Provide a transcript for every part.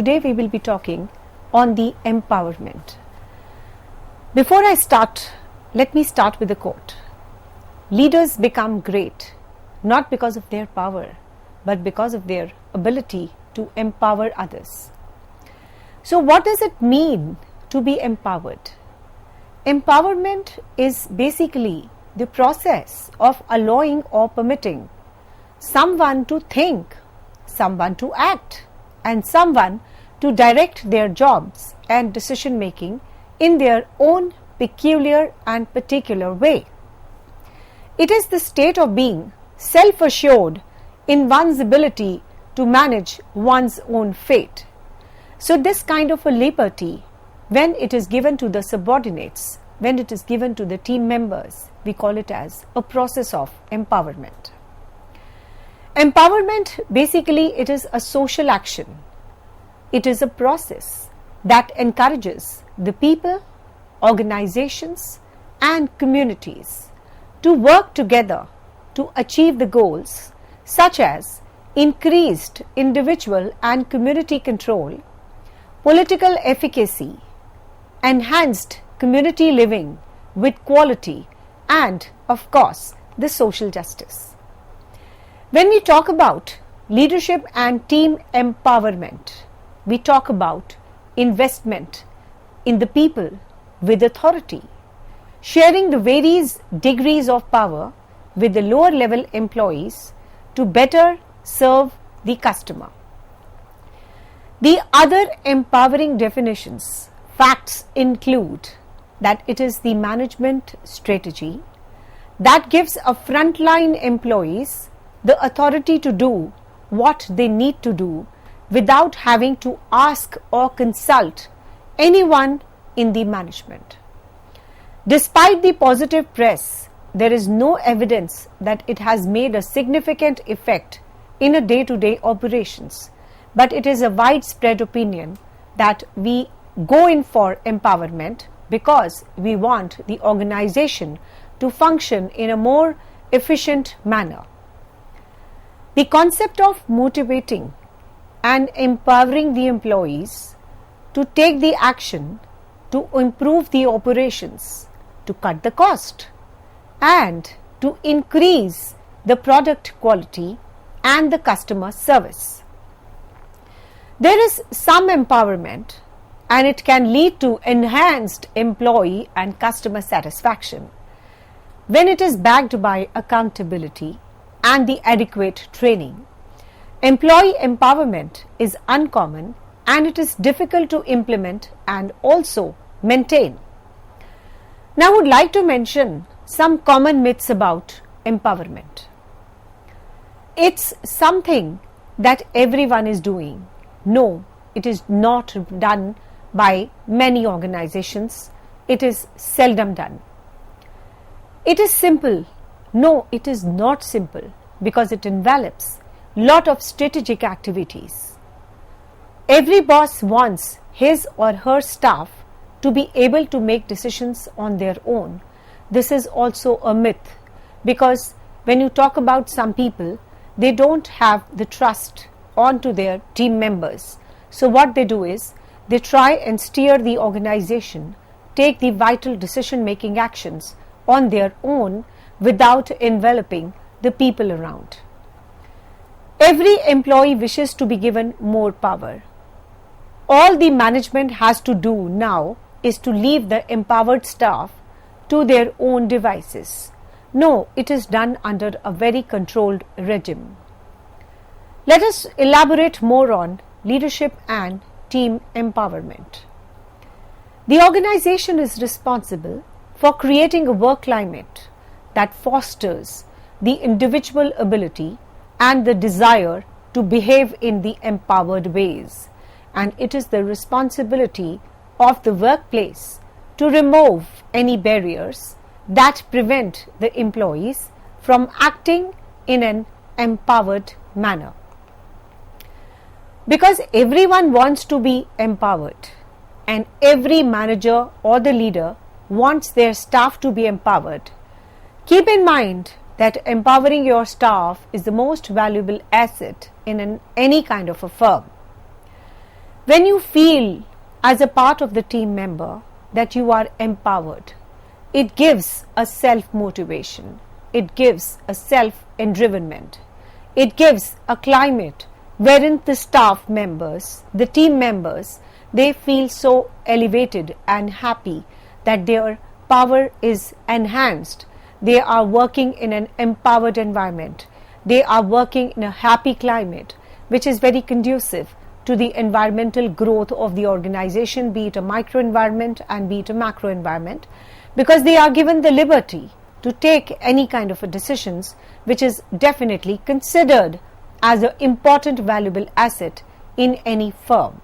today we will be talking on the empowerment. Before I start, let me start with a quote. Leaders become great not because of their power, but because of their ability to empower others. So what does it mean to be empowered? Empowerment is basically the process of allowing or permitting someone to think, someone to act, and someone to direct their jobs and decision making in their own peculiar and particular way. It is the state of being self-assured in one's ability to manage one's own fate. So this kind of a liberty, when it is given to the subordinates, when it is given to the team members, we call it as a process of empowerment. Empowerment, basically, it is a social action. It is a process that encourages the people, organizations, and communities to work together to achieve the goals such as increased individual and community control, political efficacy, enhanced community living with quality, and of course the social justice. When we talk about leadership and team empowerment, we talk about investment in the people with authority, sharing the various degrees of power with the lower level employees to better serve the customer. The other empowering definitions, facts include that it is the management strategy that gives a frontline employees the authority to do what they need to do without having to ask or consult anyone in the management. Despite the positive press, there is no evidence that it has made a significant effect in a day-to-day operations, but it is a widespread opinion that we go in for empowerment because we want the organization to function in a more efficient manner. The concept of motivating and empowering the employees to take the action to improve the operations, to cut the cost, and to increase the product quality and the customer service. There is some empowerment and it can lead to enhanced employee and customer satisfaction when it is backed by accountability and the adequate training. Employee empowerment is uncommon and it is difficult to implement and also maintain. Now I would like to mention some common myths about empowerment. It's something that everyone is doing. No, it is not done by many organizations. It is seldom done. It is simple. No, it is not simple because it envelops lot of strategic activities. Every boss wants his or her staff to be able to make decisions on their own. This is also a myth because when you talk about some people, they don't have the trust onto their team members. So what they do is they try and steer the organization, take the vital decision making actions on their own without enveloping the people around. Every employee wishes to be given more power. All the management has to do now is to leave the empowered staff to their own devices. No, it is done under a very controlled regime. Let us elaborate more on leadership and team empowerment. The organization is responsible for creating a work climate that fosters the individual ability and the desire to behave in the empowered ways, and it is the responsibility of the workplace to remove any barriers that prevent the employees from acting in an empowered manner. Because everyone wants to be empowered and every manager or the leader wants their staff to be empowered, keep in mind that empowering your staff is the most valuable asset in any kind of a firm. When you feel as a part of the team member that you are empowered, it gives a self-motivation, it gives a self-enrivenment, it gives a climate wherein the staff members, the team members, they feel so elevated and happy that their power is enhanced. They are working in an empowered environment. They are working in a happy climate, which is very conducive to the environmental growth of the organization, be it a micro environment and be it a macro environment, because they are given the liberty to take any kind of a decisions, which is definitely considered as an important valuable asset in any firm.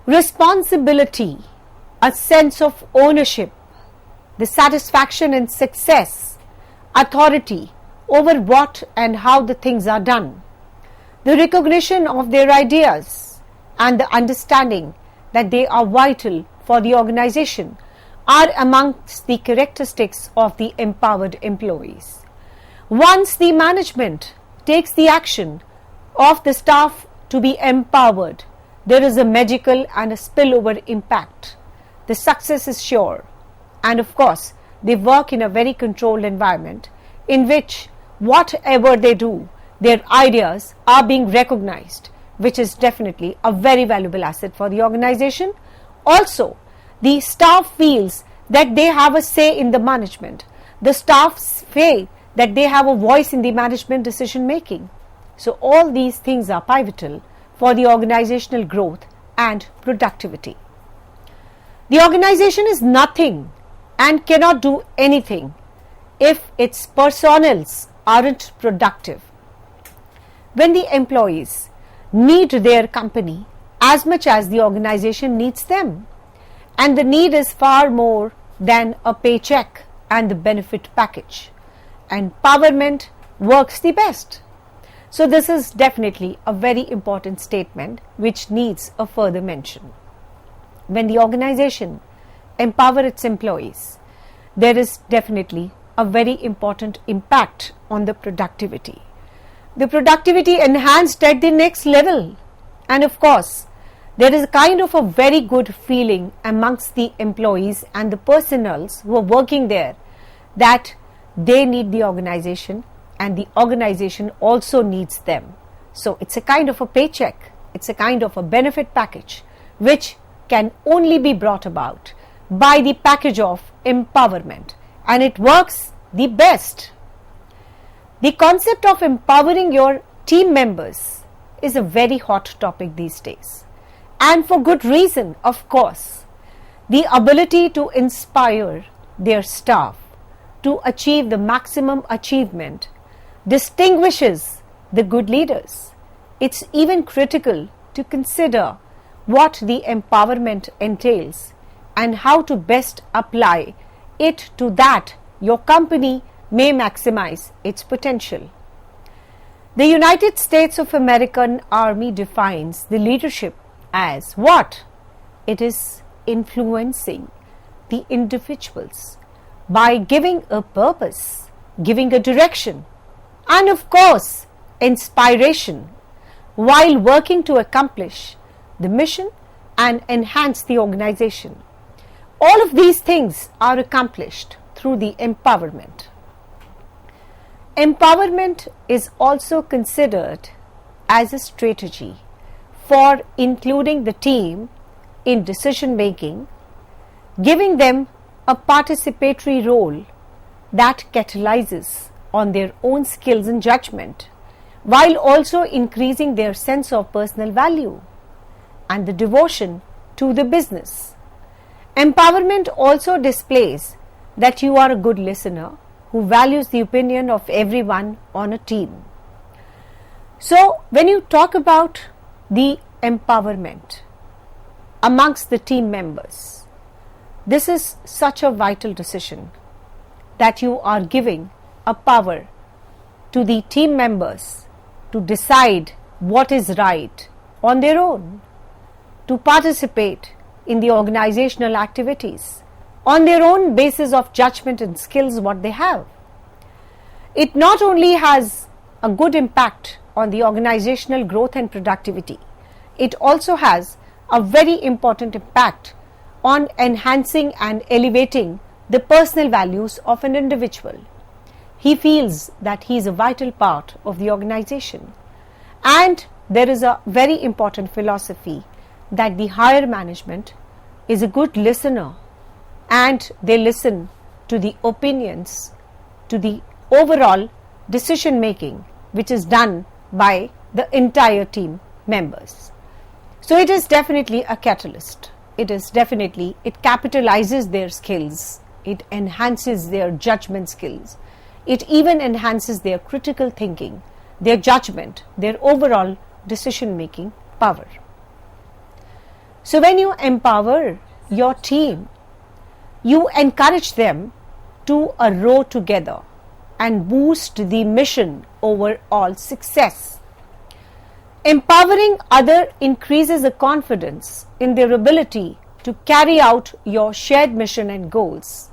Responsibility, a sense of ownership, the satisfaction and success, authority over what and how the things are done, the recognition of their ideas and the understanding that they are vital for the organization are amongst the characteristics of the empowered employees. Once the management takes the action of the staff to be empowered, there is a magical and a spillover impact. The success is sure, and of course they work in a very controlled environment in which whatever they do, their ideas are being recognized, which is definitely a very valuable asset for the organization. Also, the staff feels that they have a say in the management. The staff feel that they have a voice in the management decision making. So all these things are pivotal for the organizational growth and productivity. The organization is nothing and cannot do anything if its personnels aren't productive. When the employees need their company as much as the organization needs them, and the need is far more than a paycheck and the benefit package, empowerment works the best. So this is definitely a very important statement which needs a further mention. When the organization empowers its employees, there is definitely a very important impact on the productivity. The productivity enhanced at the next level, and of course there is a kind of a very good feeling amongst the employees and the personnels who are working there that they need the organization and the organization also needs them. So it's a kind of a paycheck, it's a kind of a benefit package which can only be brought about by the package of empowerment, and it works the best. The concept of empowering your team members is a very hot topic these days, and for good reason, of course. The ability to inspire their staff to achieve the maximum achievement distinguishes the good leaders. It's even critical to consider what the empowerment entails and how to best apply it to that your company may maximize its potential. The United States of American Army defines the leadership as what? It is influencing the individuals by giving a purpose, giving a direction, and of course inspiration, while working to accomplish the mission and enhance the organization. All of these things are accomplished through the empowerment. Empowerment is also considered as a strategy for including the team in decision making, giving them a participatory role that catalyzes on their own skills and judgment, while also increasing their sense of personal value and the devotion to the business. Empowerment also displays that you are a good listener who values the opinion of everyone on a team. So, when you talk about the empowerment amongst the team members, this is such a vital decision that you are giving a power to the team members to decide what is right on their own, to participate in the organizational activities on their own basis of judgment and skills what they have. It not only has a good impact on the organizational growth and productivity, it also has a very important impact on enhancing and elevating the personal values of an individual. He feels that he is a vital part of the organization. And there is a very important philosophy that the higher management is a good listener, and they listen to the opinions, to the overall decision making which is done by the entire team members. So it is definitely a catalyst. It capitalizes their skills. It enhances their judgment skills. It even enhances their critical thinking, their judgment, their overall decision making power. So when you empower your team, you encourage them to row together and boost the mission overall success. Empowering others increases the confidence in their ability to carry out your shared mission and goals.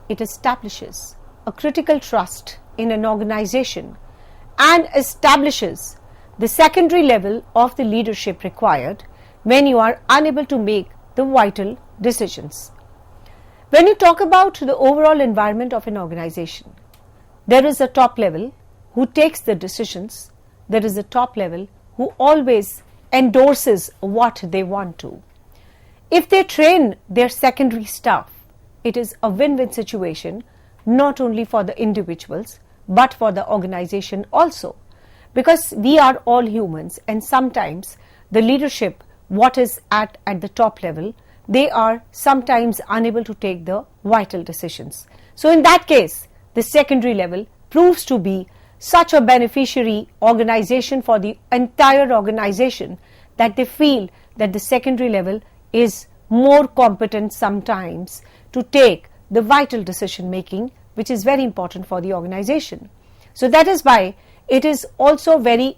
It establishes a critical trust in an organization and establishes the secondary level of the leadership required when you are unable to make the vital decisions. When you talk about the overall environment of an organization, there is a top level who takes the decisions. There is a top level who always endorses what they want to. If they train their secondary staff, it is a win-win situation, not only for the individuals but for the organization also, because we are all humans, and sometimes the leadership what is at the top level, they are sometimes unable to take the vital decisions. So in that case, the secondary level proves to be such a beneficiary organization for the entire organization that they feel that the secondary level is more competent sometimes to take the vital decision making, which is very important for the organization. So that is why it is also very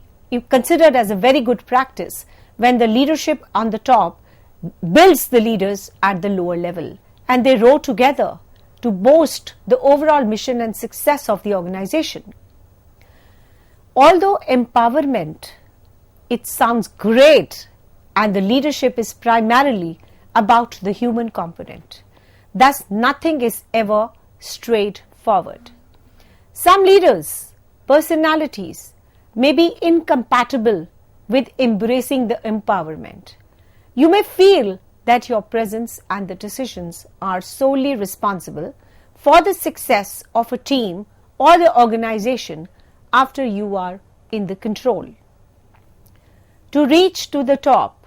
considered as a very good practice when the leadership on the top builds the leaders at the lower level and they row together to boost the overall mission and success of the organization. Although empowerment, it sounds great, and the leadership is primarily about the human component. Thus, nothing is ever straightforward. Some leaders, personalities may be incompatible with embracing the empowerment. You may feel that your presence and the decisions are solely responsible for the success of a team or the organization after you are in the control. To reach to the top,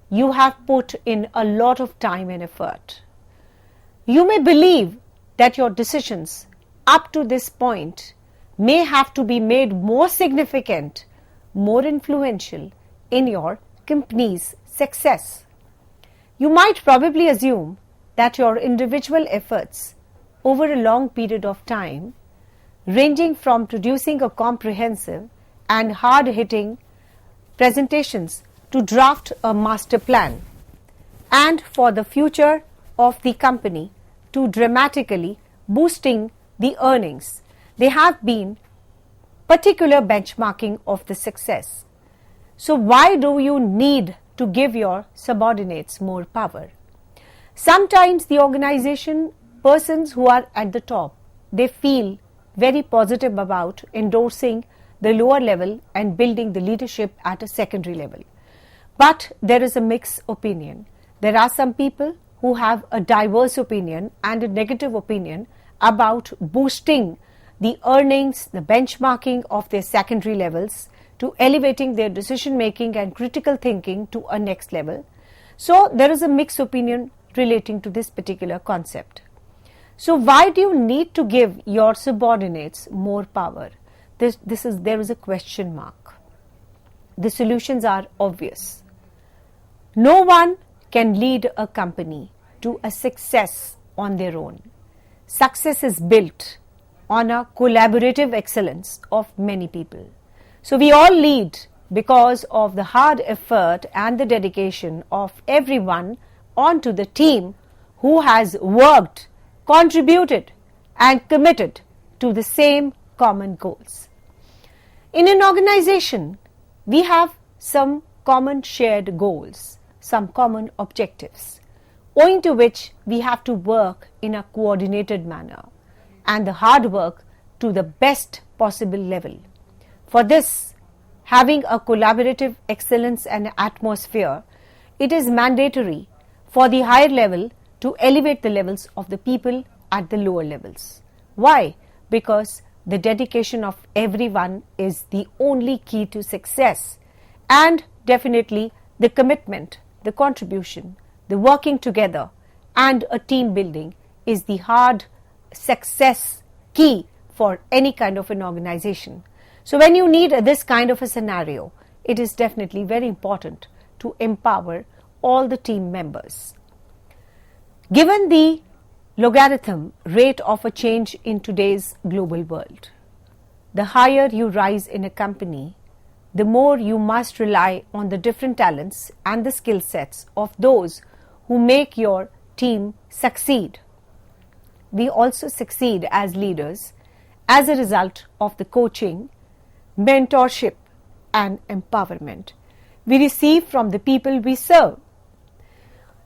you have put in a lot of time and effort. You may believe that your decisions up to this point may have to be made more significant, more influential in your company's success. You might probably assume that your individual efforts over a long period of time, ranging from producing a comprehensive and hard-hitting presentations to draft a master plan, and for the future of the company to dramatically boosting the earnings, they have been particular benchmarking of the success. So why do you need to give your subordinates more power? Sometimes the organization persons who are at the top, they feel very positive about endorsing the lower level and building the leadership at a secondary level. But there is a mixed opinion. There are some people who have a diverse opinion and a negative opinion about boosting the earnings, the benchmarking of their secondary levels, to elevating their decision making and critical thinking to a next level. So there is a mixed opinion relating to this particular concept. So why do you need to give your subordinates more power? There is a question mark. The solutions are obvious. No one can lead a company to a success on their own. Success is built on a collaborative excellence of many people. So we all lead because of the hard effort and the dedication of everyone onto the team who has worked, contributed and committed to the same common goals. In an organization, we have some common shared goals, some common objectives, owing to which we have to work in a coordinated manner and the hard work to the best possible level. For this, having a collaborative excellence and atmosphere, it is mandatory for the higher level to elevate the levels of the people at the lower levels. Why? Because the dedication of everyone is the only key to success, and definitely the commitment, the contribution, the working together and a team building is the hard success key for any kind of an organization. So when you need this kind of a scenario, it is definitely very important to empower all the team members. Given the logarithm rate of a change in today's global world, the higher you rise in a company, the more you must rely on the different talents and the skill sets of those who make your team succeed. We also succeed as leaders as a result of the coaching, mentorship and empowerment we receive from the people we serve.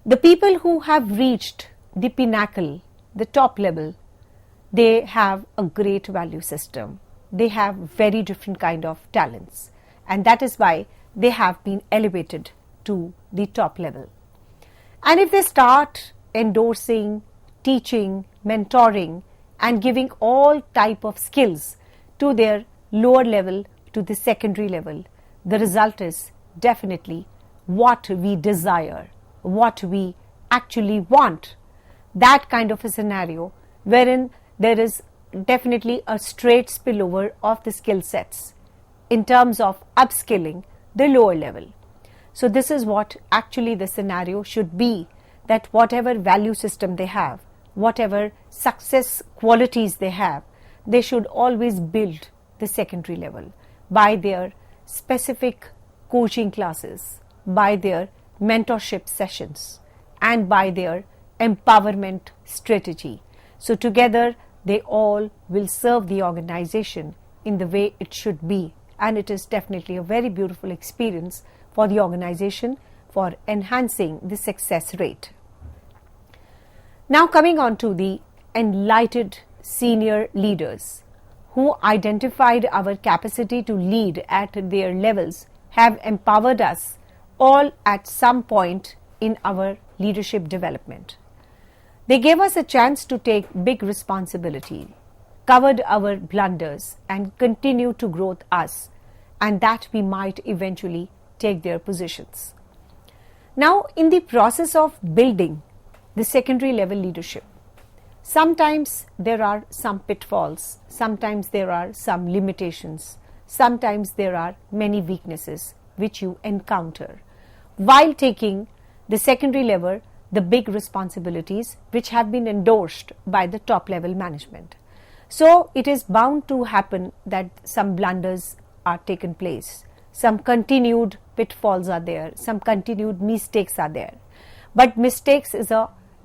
The people who have reached the pinnacle, the top level, they have a great value system. They have very different kind of talents, and that is why they have been elevated to the top level. And if they start endorsing, teaching, mentoring and giving all type of skills to their lower level, to the secondary level, the result is definitely what we desire, what we actually want. That kind of a scenario wherein there is definitely a straight spillover of the skill sets in terms of upskilling the lower level. So this is what actually the scenario should be, that whatever value system they have, whatever success qualities they have, they should always build the secondary level by their specific coaching classes, by their mentorship sessions and by their empowerment strategy. So together they all will serve the organization in the way it should be, and it is definitely a very beautiful experience for the organization for enhancing the success rate. Now coming on to the enlightened senior leaders who identified our capacity to lead at their levels, have empowered us all at some point in our leadership development. They gave us a chance to take big responsibility, covered our blunders and continue to grow us, and that we might eventually take their positions. Now in the process of building the secondary level leadership, sometimes there are some pitfalls, sometimes there are some limitations, sometimes there are many weaknesses which you encounter while taking the secondary level, the big responsibilities which have been endorsed by the top level management. So it is bound to happen that some blunders are taken place, some continued pitfalls are there, some continued mistakes are there. But mistakes is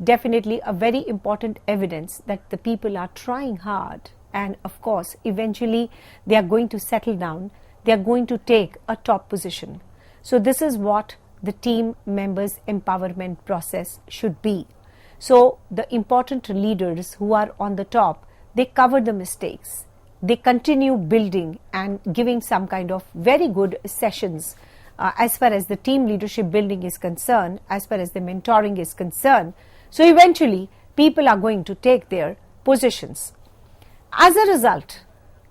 definitely a very important evidence that the people are trying hard, and of course eventually they are going to settle down, they are going to take a top position. So this is what the team members empowerment process should be. So the important leaders who are on the top, they cover the mistakes, they continue building and giving some kind of very good sessions as far as the team leadership building is concerned, as far as the mentoring is concerned. So eventually people are going to take their positions. As a result,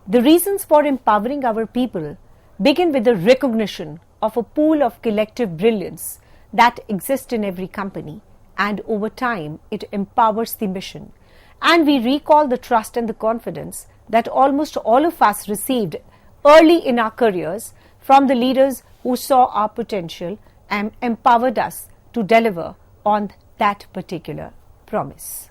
the reasons for empowering our people begin with the recognition of a pool of collective brilliance that exists in every company, and over time it empowers the mission, and we recall the trust and the confidence that almost all of us received early in our careers from the leaders who saw our potential and empowered us to deliver on that particular promise.